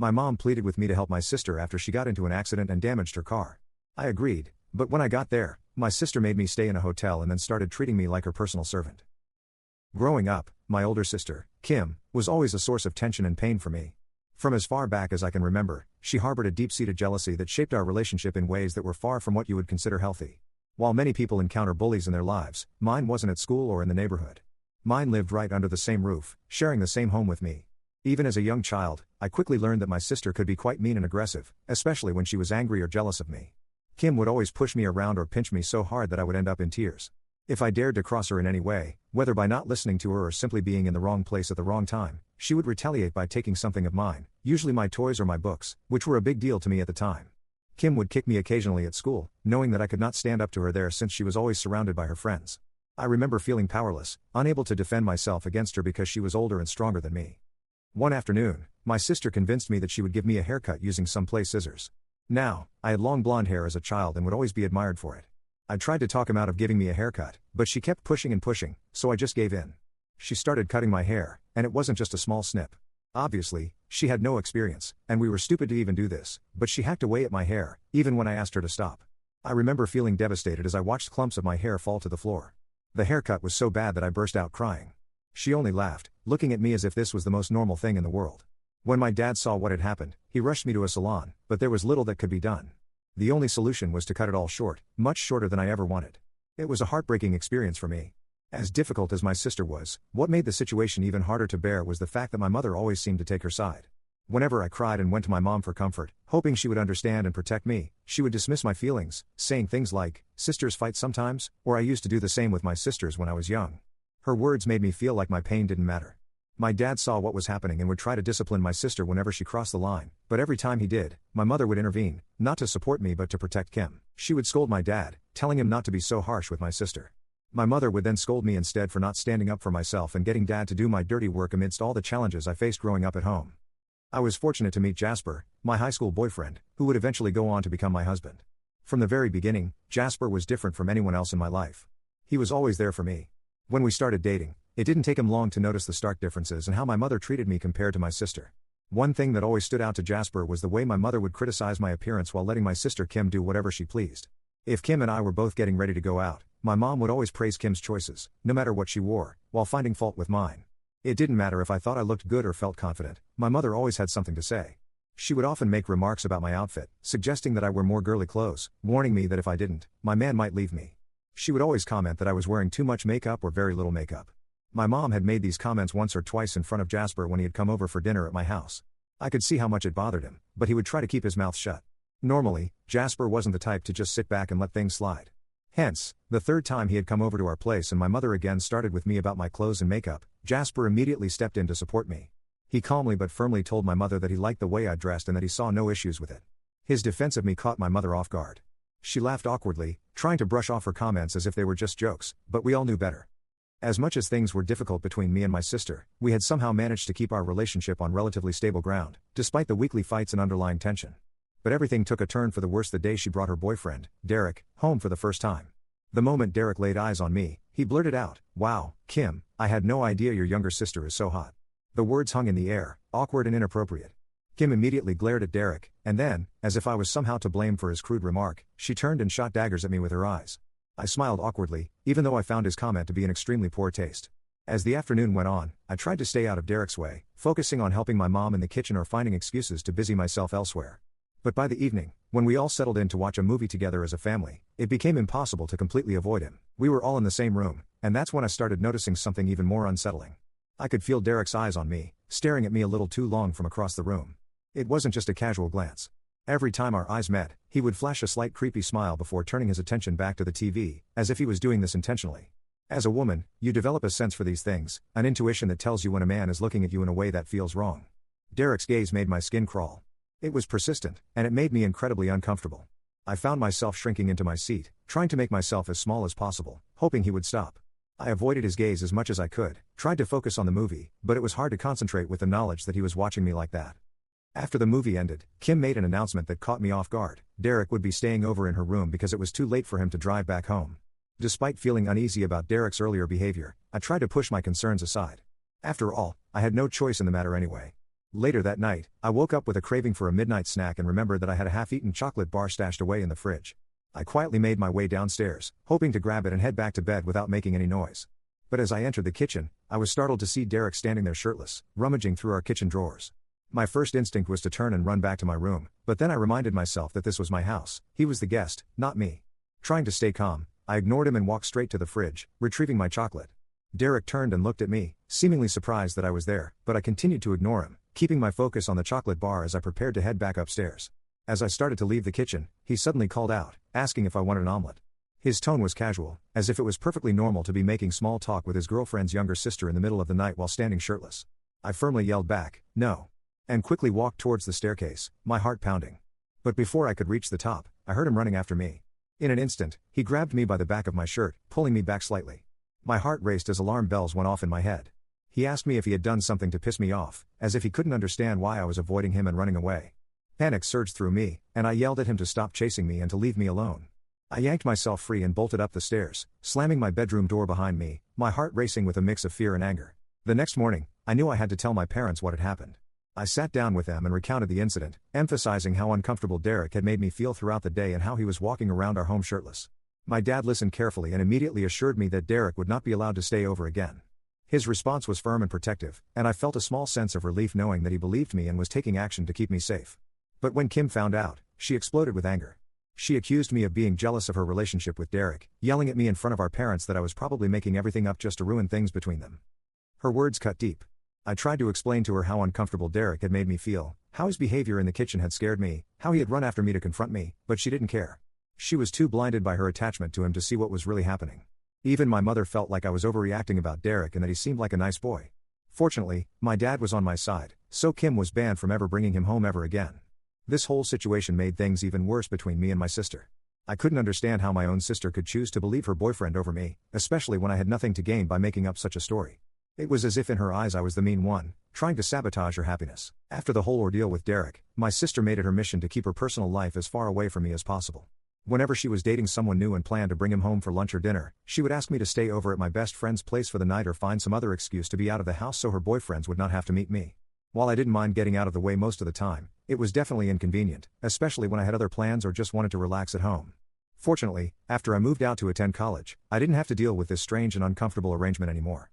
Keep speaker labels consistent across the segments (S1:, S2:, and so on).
S1: My mom pleaded with me to help my sister after she got into an accident and damaged her car. I agreed, but when I got there, my sister made me stay in a hotel and then started treating me like her personal servant. Growing up, my older sister, Kim, was always a source of tension and pain for me. From as far back as I can remember, she harbored a deep-seated jealousy that shaped our relationship in ways that were far from what you would consider healthy. While many people encounter bullies in their lives, mine wasn't at school or in the neighborhood. Mine lived right under the same roof, sharing the same home with me. Even as a young child, I quickly learned that my sister could be quite mean and aggressive, especially when she was angry or jealous of me. Kim would always push me around or pinch me so hard that I would end up in tears. If I dared to cross her in any way, whether by not listening to her or simply being in the wrong place at the wrong time, she would retaliate by taking something of mine, usually my toys or my books, which were a big deal to me at the time. Kim would kick me occasionally at school, knowing that I could not stand up to her there since she was always surrounded by her friends. I remember feeling powerless, unable to defend myself against her because she was older and stronger than me. One afternoon, my sister convinced me that she would give me a haircut using some play scissors. Now, I had long blonde hair as a child and would always be admired for it. I tried to talk him out of giving me a haircut, but she kept pushing and pushing, so I just gave in. She started cutting my hair, and it wasn't just a small snip. Obviously, she had no experience, and we were stupid to even do this, but she hacked away at my hair, even when I asked her to stop. I remember feeling devastated as I watched clumps of my hair fall to the floor. The haircut was so bad that I burst out crying. She only laughed, looking at me as if this was the most normal thing in the world. When my dad saw what had happened, he rushed me to a salon, but there was little that could be done. The only solution was to cut it all short, much shorter than I ever wanted. It was a heartbreaking experience for me. As difficult as my sister was, what made the situation even harder to bear was the fact that my mother always seemed to take her side. Whenever I cried and went to my mom for comfort, hoping she would understand and protect me, she would dismiss my feelings, saying things like, "Sisters fight sometimes," or "I used to do the same with my sisters when I was young." Her words made me feel like my pain didn't matter. My dad saw what was happening and would try to discipline my sister whenever she crossed the line, but every time he did, my mother would intervene, not to support me but to protect Kim. She would scold my dad, telling him not to be so harsh with my sister. My mother would then scold me instead for not standing up for myself and getting dad to do my dirty work amidst all the challenges I faced growing up at home. I was fortunate to meet Jasper, my high school boyfriend, who would eventually go on to become my husband. From the very beginning, Jasper was different from anyone else in my life. He was always there for me. When we started dating, it didn't take him long to notice the stark differences in how my mother treated me compared to my sister. One thing that always stood out to Jasper was the way my mother would criticize my appearance while letting my sister Kim do whatever she pleased. If Kim and I were both getting ready to go out, my mom would always praise Kim's choices, no matter what she wore, while finding fault with mine. It didn't matter if I thought I looked good or felt confident, my mother always had something to say. She would often make remarks about my outfit, suggesting that I wear more girly clothes, warning me that if I didn't, my man might leave me. She would always comment that I was wearing too much makeup or very little makeup. My mom had made these comments once or twice in front of Jasper when he had come over for dinner at my house. I could see how much it bothered him, but he would try to keep his mouth shut. Normally, Jasper wasn't the type to just sit back and let things slide. Hence, the third time he had come over to our place and my mother again started with me about my clothes and makeup, Jasper immediately stepped in to support me. He calmly but firmly told my mother that he liked the way I dressed and that he saw no issues with it. His defense of me caught my mother off guard. She laughed awkwardly, trying to brush off her comments as if they were just jokes, but we all knew better. As much as things were difficult between me and my sister, we had somehow managed to keep our relationship on relatively stable ground, despite the weekly fights and underlying tension. But everything took a turn for the worse the day she brought her boyfriend, Derek, home for the first time. The moment Derek laid eyes on me, he blurted out, "Wow, Kim, I had no idea your younger sister is so hot." The words hung in the air, awkward and inappropriate. Kim immediately glared at Derek, and then, as if I was somehow to blame for his crude remark, she turned and shot daggers at me with her eyes. I smiled awkwardly, even though I found his comment to be in extremely poor taste. As the afternoon went on, I tried to stay out of Derek's way, focusing on helping my mom in the kitchen or finding excuses to busy myself elsewhere. But by the evening, when we all settled in to watch a movie together as a family, it became impossible to completely avoid him. We were all in the same room, and that's when I started noticing something even more unsettling. I could feel Derek's eyes on me, staring at me a little too long from across the room. It wasn't just a casual glance. Every time our eyes met, he would flash a slight creepy smile before turning his attention back to the TV, as if he was doing this intentionally. As a woman, you develop a sense for these things, an intuition that tells you when a man is looking at you in a way that feels wrong. Derek's gaze made my skin crawl. It was persistent, and it made me incredibly uncomfortable. I found myself shrinking into my seat, trying to make myself as small as possible, hoping he would stop. I avoided his gaze as much as I could, tried to focus on the movie, but it was hard to concentrate with the knowledge that he was watching me like that. After the movie ended, Kim made an announcement that caught me off guard. Derek would be staying over in her room because it was too late for him to drive back home. Despite feeling uneasy about Derek's earlier behavior, I tried to push my concerns aside. After all, I had no choice in the matter anyway. Later that night, I woke up with a craving for a midnight snack and remembered that I had a half-eaten chocolate bar stashed away in the fridge. I quietly made my way downstairs, hoping to grab it and head back to bed without making any noise. But as I entered the kitchen, I was startled to see Derek standing there shirtless, rummaging through our kitchen drawers. My first instinct was to turn and run back to my room, but then I reminded myself that this was my house, he was the guest, not me. Trying to stay calm, I ignored him and walked straight to the fridge, retrieving my chocolate. Derek turned and looked at me, seemingly surprised that I was there, but I continued to ignore him, keeping my focus on the chocolate bar as I prepared to head back upstairs. As I started to leave the kitchen, he suddenly called out, asking if I wanted an omelet. His tone was casual, as if it was perfectly normal to be making small talk with his girlfriend's younger sister in the middle of the night while standing shirtless. I firmly yelled back, "No," and quickly walked towards the staircase, my heart pounding. But before I could reach the top, I heard him running after me. In an instant, he grabbed me by the back of my shirt, pulling me back slightly. My heart raced as alarm bells went off in my head. He asked me if he had done something to piss me off, as if he couldn't understand why I was avoiding him and running away. Panic surged through me, and I yelled at him to stop chasing me and to leave me alone. I yanked myself free and bolted up the stairs, slamming my bedroom door behind me, my heart racing with a mix of fear and anger. The next morning, I knew I had to tell my parents what had happened. I sat down with them and recounted the incident, emphasizing how uncomfortable Derek had made me feel throughout the day and how he was walking around our home shirtless. My dad listened carefully and immediately assured me that Derek would not be allowed to stay over again. His response was firm and protective, and I felt a small sense of relief knowing that he believed me and was taking action to keep me safe. But when Kim found out, she exploded with anger. She accused me of being jealous of her relationship with Derek, yelling at me in front of our parents that I was probably making everything up just to ruin things between them. Her words cut deep. I tried to explain to her how uncomfortable Derek had made me feel, how his behavior in the kitchen had scared me, how he had run after me to confront me, but she didn't care. She was too blinded by her attachment to him to see what was really happening. Even my mother felt like I was overreacting about Derek and that he seemed like a nice boy. Fortunately, my dad was on my side, so Kim was banned from ever bringing him home ever again. This whole situation made things even worse between me and my sister. I couldn't understand how my own sister could choose to believe her boyfriend over me, especially when I had nothing to gain by making up such a story. It was as if in her eyes I was the mean one, trying to sabotage her happiness. After the whole ordeal with Derek, my sister made it her mission to keep her personal life as far away from me as possible. Whenever she was dating someone new and planned to bring him home for lunch or dinner, she would ask me to stay over at my best friend's place for the night or find some other excuse to be out of the house so her boyfriends would not have to meet me. While I didn't mind getting out of the way most of the time, it was definitely inconvenient, especially when I had other plans or just wanted to relax at home. Fortunately, after I moved out to attend college, I didn't have to deal with this strange and uncomfortable arrangement anymore.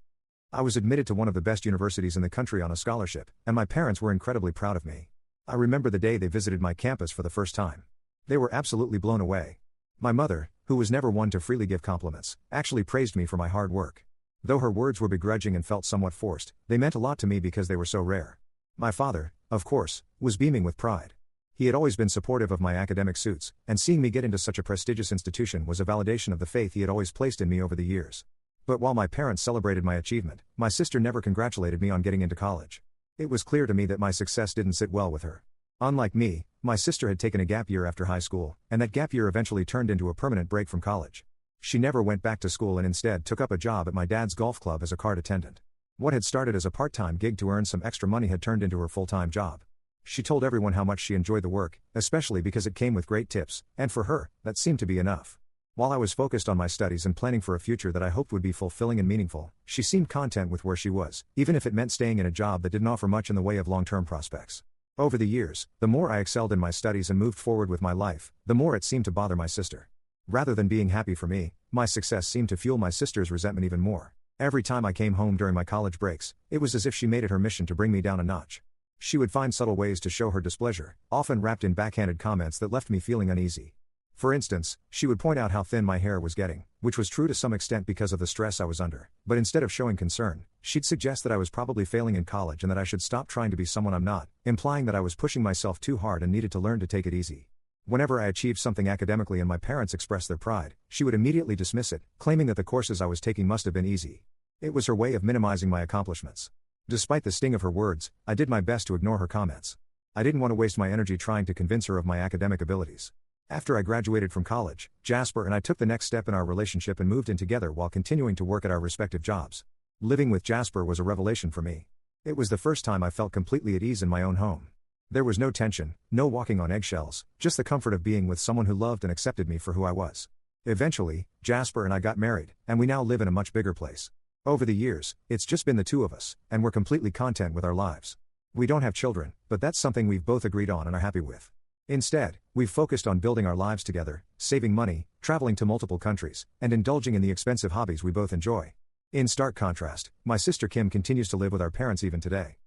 S1: I was admitted to one of the best universities in the country on a scholarship, and my parents were incredibly proud of me. I remember the day they visited my campus for the first time. They were absolutely blown away. My mother, who was never one to freely give compliments, actually praised me for my hard work. Though her words were begrudging and felt somewhat forced, they meant a lot to me because they were so rare. My father, of course, was beaming with pride. He had always been supportive of my academic suits, and seeing me get into such a prestigious institution was a validation of the faith he had always placed in me over the years. But while my parents celebrated my achievement, my sister never congratulated me on getting into college. It was clear to me that my success didn't sit well with her. Unlike me, my sister had taken a gap year after high school, and that gap year eventually turned into a permanent break from college. She never went back to school and instead took up a job at my dad's golf club as a card attendant. What had started as a part-time gig to earn some extra money had turned into her full-time job. She told everyone how much she enjoyed the work, especially because it came with great tips, and for her, that seemed to be enough. While I was focused on my studies and planning for a future that I hoped would be fulfilling and meaningful, she seemed content with where she was, even if it meant staying in a job that didn't offer much in the way of long-term prospects. Over the years, the more I excelled in my studies and moved forward with my life, the more it seemed to bother my sister. Rather than being happy for me, my success seemed to fuel my sister's resentment even more. Every time I came home during my college breaks, it was as if she made it her mission to bring me down a notch. She would find subtle ways to show her displeasure, often wrapped in backhanded comments that left me feeling uneasy. For instance, she would point out how thin my hair was getting, which was true to some extent because of the stress I was under, but instead of showing concern, she'd suggest that I was probably failing in college and that I should stop trying to be someone I'm not, implying that I was pushing myself too hard and needed to learn to take it easy. Whenever I achieved something academically and my parents expressed their pride, she would immediately dismiss it, claiming that the courses I was taking must have been easy. It was her way of minimizing my accomplishments. Despite the sting of her words, I did my best to ignore her comments. I didn't want to waste my energy trying to convince her of my academic abilities. After I graduated from college, Jasper and I took the next step in our relationship and moved in together while continuing to work at our respective jobs. Living with Jasper was a revelation for me. It was the first time I felt completely at ease in my own home. There was no tension, no walking on eggshells, just the comfort of being with someone who loved and accepted me for who I was. Eventually, Jasper and I got married, and we now live in a much bigger place. Over the years, it's just been the two of us, and we're completely content with our lives. We don't have children, but that's something we've both agreed on and are happy with. Instead, we've focused on building our lives together, saving money, traveling to multiple countries, and indulging in the expensive hobbies we both enjoy. In stark contrast, my sister Kim continues to live with our parents even today.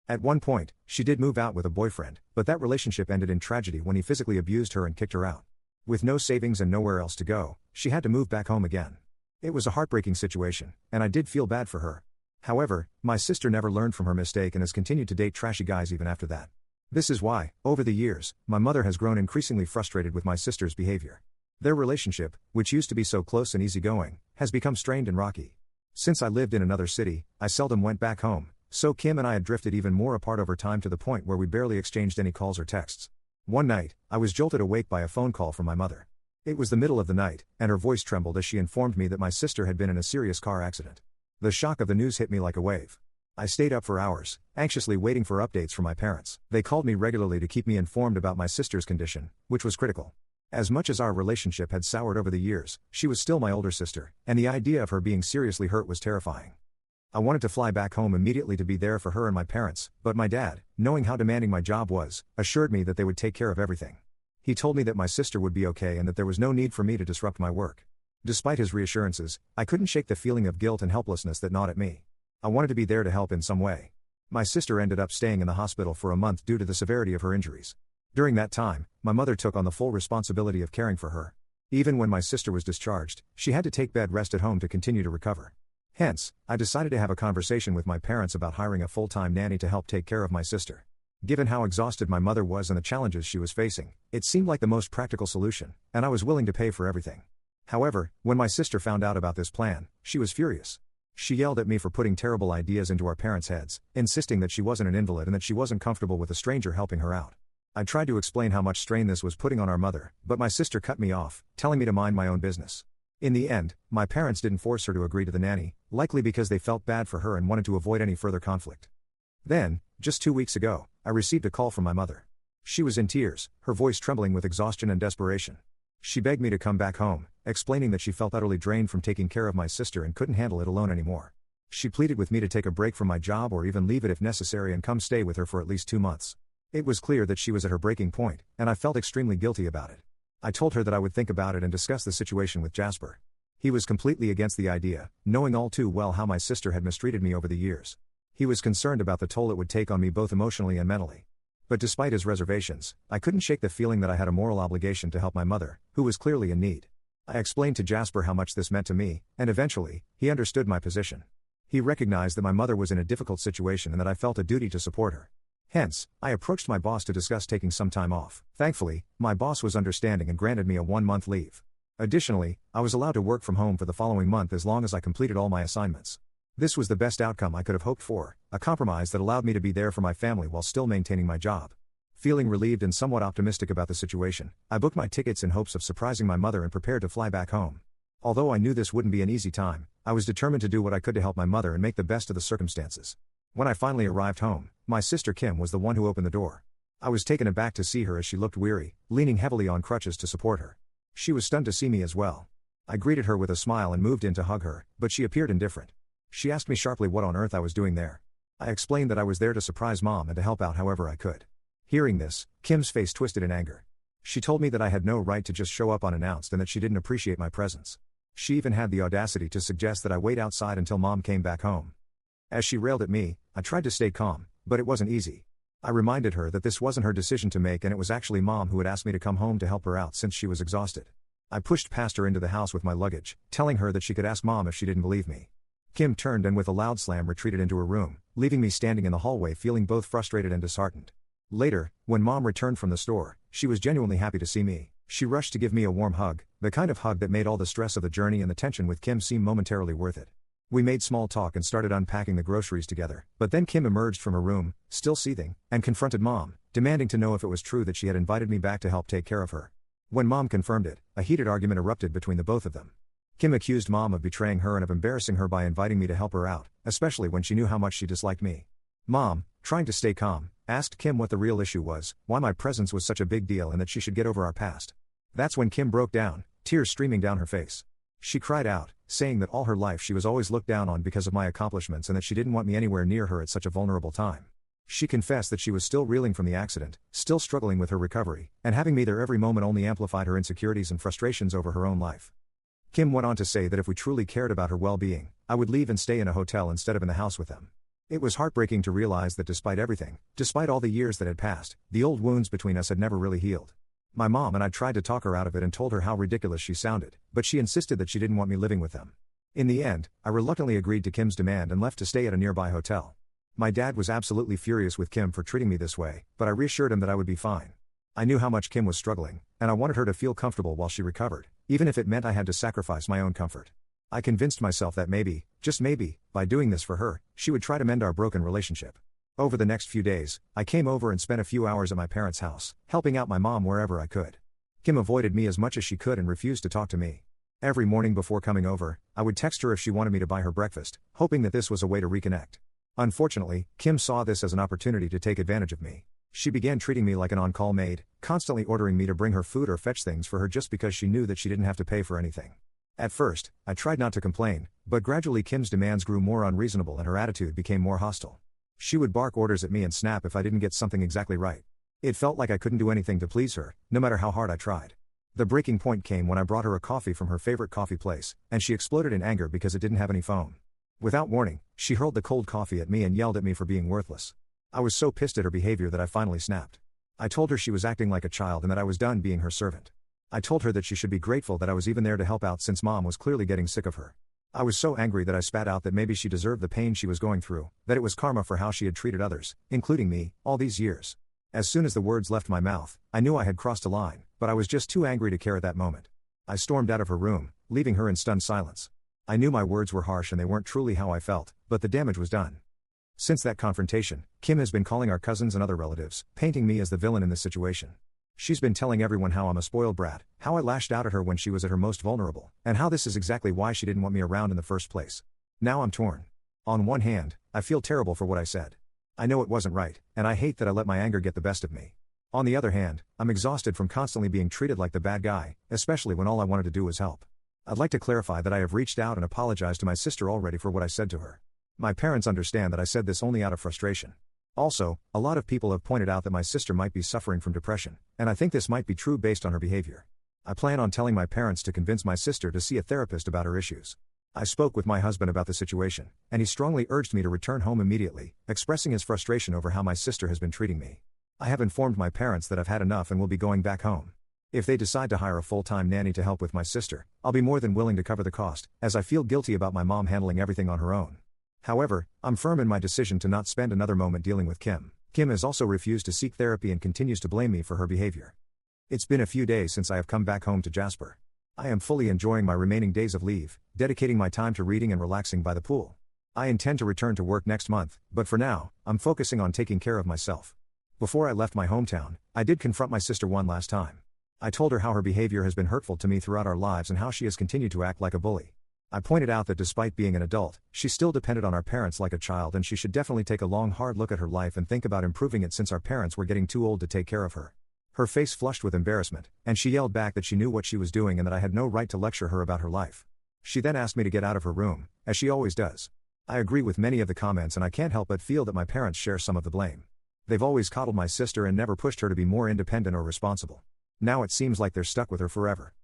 S1: At one point, she did move out with a boyfriend, but that relationship ended in tragedy when he physically abused her and kicked her out. With no savings and nowhere else to go, she had to move back home again. It was a heartbreaking situation, and I did feel bad for her. However, my sister never learned from her mistake and has continued to date trashy guys even after that. This is why, over the years, my mother has grown increasingly frustrated with my sister's behavior. Their relationship, which used to be so close and easygoing, has become strained and rocky. Since I lived in another city, I seldom went back home, so Kim and I had drifted even more apart over time to the point where we barely exchanged any calls or texts. One night, I was jolted awake by a phone call from my mother. It was the middle of the night, and her voice trembled as she informed me that my sister had been in a serious car accident. The shock of the news hit me like a wave. I stayed up for hours, anxiously waiting for updates from my parents. They called me regularly to keep me informed about my sister's condition, which was critical. As much as our relationship had soured over the years, she was still my older sister, and the idea of her being seriously hurt was terrifying. I wanted to fly back home immediately to be there for her and my parents, but my dad, knowing how demanding my job was, assured me that they would take care of everything. He told me that my sister would be okay and that there was no need for me to disrupt my work. Despite his reassurances, I couldn't shake the feeling of guilt and helplessness that gnawed at me. I wanted to be there to help in some way. My sister ended up staying in the hospital for a month due to the severity of her injuries. During that time, my mother took on the full responsibility of caring for her. Even when my sister was discharged, she had to take bed rest at home to continue to recover. Hence, I decided to have a conversation with my parents about hiring a full-time nanny to help take care of my sister. Given how exhausted my mother was and the challenges she was facing, it seemed like the most practical solution, and I was willing to pay for everything. However, when my sister found out about this plan, she was furious. She yelled at me for putting terrible ideas into our parents' heads, insisting that she wasn't an invalid and that she wasn't comfortable with a stranger helping her out. I tried to explain how much strain this was putting on our mother, but my sister cut me off, telling me to mind my own business. In the end, my parents didn't force her to agree to the nanny, likely because they felt bad for her and wanted to avoid any further conflict. Then, just 2 weeks ago, I received a call from my mother. She was in tears, her voice trembling with exhaustion and desperation. She begged me to come back home, explaining that she felt utterly drained from taking care of my sister and couldn't handle it alone anymore. She pleaded with me to take a break from my job or even leave it if necessary and come stay with her for at least 2 months. It was clear that she was at her breaking point, and I felt extremely guilty about it. I told her that I would think about it and discuss the situation with Jasper. He was completely against the idea, knowing all too well how my sister had mistreated me over the years. He was concerned about the toll it would take on me both emotionally and mentally. But despite his reservations, I couldn't shake the feeling that I had a moral obligation to help my mother, who was clearly in need. I explained to Jasper how much this meant to me, and eventually, he understood my position. He recognized that my mother was in a difficult situation and that I felt a duty to support her. Hence, I approached my boss to discuss taking some time off. Thankfully, my boss was understanding and granted me a 1-month leave. Additionally, I was allowed to work from home for the following month as long as I completed all my assignments. This was the best outcome I could have hoped for, a compromise that allowed me to be there for my family while still maintaining my job. Feeling relieved and somewhat optimistic about the situation, I booked my tickets in hopes of surprising my mother and prepared to fly back home. Although I knew this wouldn't be an easy time, I was determined to do what I could to help my mother and make the best of the circumstances. When I finally arrived home, my sister Kim was the one who opened the door. I was taken aback to see her as she looked weary, leaning heavily on crutches to support her. She was stunned to see me as well. I greeted her with a smile and moved in to hug her, but she appeared indifferent. She asked me sharply what on earth I was doing there. I explained that I was there to surprise Mom and to help out however I could. Hearing this, Kim's face twisted in anger. She told me that I had no right to just show up unannounced and that she didn't appreciate my presence. She even had the audacity to suggest that I wait outside until Mom came back home. As she railed at me, I tried to stay calm, but it wasn't easy. I reminded her that this wasn't her decision to make and it was actually Mom who had asked me to come home to help her out since she was exhausted. I pushed past her into the house with my luggage, telling her that she could ask Mom if she didn't believe me. Kim turned and with a loud slam retreated into her room, leaving me standing in the hallway feeling both frustrated and disheartened. Later, when Mom returned from the store, she was genuinely happy to see me. She rushed to give me a warm hug, the kind of hug that made all the stress of the journey and the tension with Kim seem momentarily worth it. We made small talk and started unpacking the groceries together, but then Kim emerged from her room, still seething, and confronted Mom, demanding to know if it was true that she had invited me back to help take care of her. When Mom confirmed it, a heated argument erupted between the both of them. Kim accused Mom of betraying her and of embarrassing her by inviting me to help her out, especially when she knew how much she disliked me. Mom, trying to stay calm, asked Kim what the real issue was, why my presence was such a big deal and that she should get over our past. That's when Kim broke down, tears streaming down her face. She cried out, saying that all her life she was always looked down on because of my accomplishments and that she didn't want me anywhere near her at such a vulnerable time. She confessed that she was still reeling from the accident, still struggling with her recovery, and having me there every moment only amplified her insecurities and frustrations over her own life. Kim went on to say that if we truly cared about her well-being, I would leave and stay in a hotel instead of in the house with them. It was heartbreaking to realize that despite everything, despite all the years that had passed, the old wounds between us had never really healed. My mom and I tried to talk her out of it and told her how ridiculous she sounded, but she insisted that she didn't want me living with them. In the end, I reluctantly agreed to Kim's demand and left to stay at a nearby hotel. My dad was absolutely furious with Kim for treating me this way, but I reassured him that I would be fine. I knew how much Kim was struggling, and I wanted her to feel comfortable while she recovered, even if it meant I had to sacrifice my own comfort. I convinced myself that maybe, just maybe, by doing this for her, she would try to mend our broken relationship. Over the next few days, I came over and spent a few hours at my parents' house, helping out my mom wherever I could. Kim avoided me as much as she could and refused to talk to me. Every morning before coming over, I would text her if she wanted me to buy her breakfast, hoping that this was a way to reconnect. Unfortunately, Kim saw this as an opportunity to take advantage of me. She began treating me like an on-call maid, constantly ordering me to bring her food or fetch things for her just because she knew that she didn't have to pay for anything. At first, I tried not to complain, but gradually Kim's demands grew more unreasonable and her attitude became more hostile. She would bark orders at me and snap if I didn't get something exactly right. It felt like I couldn't do anything to please her, no matter how hard I tried. The breaking point came when I brought her a coffee from her favorite coffee place, and she exploded in anger because it didn't have any foam. Without warning, she hurled the cold coffee at me and yelled at me for being worthless. I was so pissed at her behavior that I finally snapped. I told her she was acting like a child and that I was done being her servant. I told her that she should be grateful that I was even there to help out since mom was clearly getting sick of her. I was so angry that I spat out that maybe she deserved the pain she was going through, that it was karma for how she had treated others, including me, all these years. As soon as the words left my mouth, I knew I had crossed a line, but I was just too angry to care at that moment. I stormed out of her room, leaving her in stunned silence. I knew my words were harsh and they weren't truly how I felt, but the damage was done. Since that confrontation, Kim has been calling our cousins and other relatives, painting me as the villain in this situation. She's been telling everyone how I'm a spoiled brat, how I lashed out at her when she was at her most vulnerable, and how this is exactly why she didn't want me around in the first place. Now I'm torn. On one hand, I feel terrible for what I said. I know it wasn't right, and I hate that I let my anger get the best of me. On the other hand, I'm exhausted from constantly being treated like the bad guy, especially when all I wanted to do was help. I'd like to clarify that I have reached out and apologized to my sister already for what I said to her. My parents understand that I said this only out of frustration. Also, a lot of people have pointed out that my sister might be suffering from depression, and I think this might be true based on her behavior. I plan on telling my parents to convince my sister to see a therapist about her issues. I spoke with my husband about the situation, and he strongly urged me to return home immediately, expressing his frustration over how my sister has been treating me. I have informed my parents that I've had enough and will be going back home. If they decide to hire a full-time nanny to help with my sister, I'll be more than willing to cover the cost, as I feel guilty about my mom handling everything on her own. However, I'm firm in my decision to not spend another moment dealing with Kim. Kim has also refused to seek therapy and continues to blame me for her behavior. It's been a few days since I have come back home to Jasper. I am fully enjoying my remaining days of leave, dedicating my time to reading and relaxing by the pool. I intend to return to work next month, but for now, I'm focusing on taking care of myself. Before I left my hometown, I did confront my sister one last time. I told her how her behavior has been hurtful to me throughout our lives and how she has continued to act like a bully. I pointed out that despite being an adult, she still depended on our parents like a child and she should definitely take a long hard look at her life and think about improving it since our parents were getting too old to take care of her. Her face flushed with embarrassment, and she yelled back that she knew what she was doing and that I had no right to lecture her about her life. She then asked me to get out of her room, as she always does. I agree with many of the comments and I can't help but feel that my parents share some of the blame. They've always coddled my sister and never pushed her to be more independent or responsible. Now it seems like they're stuck with her forever.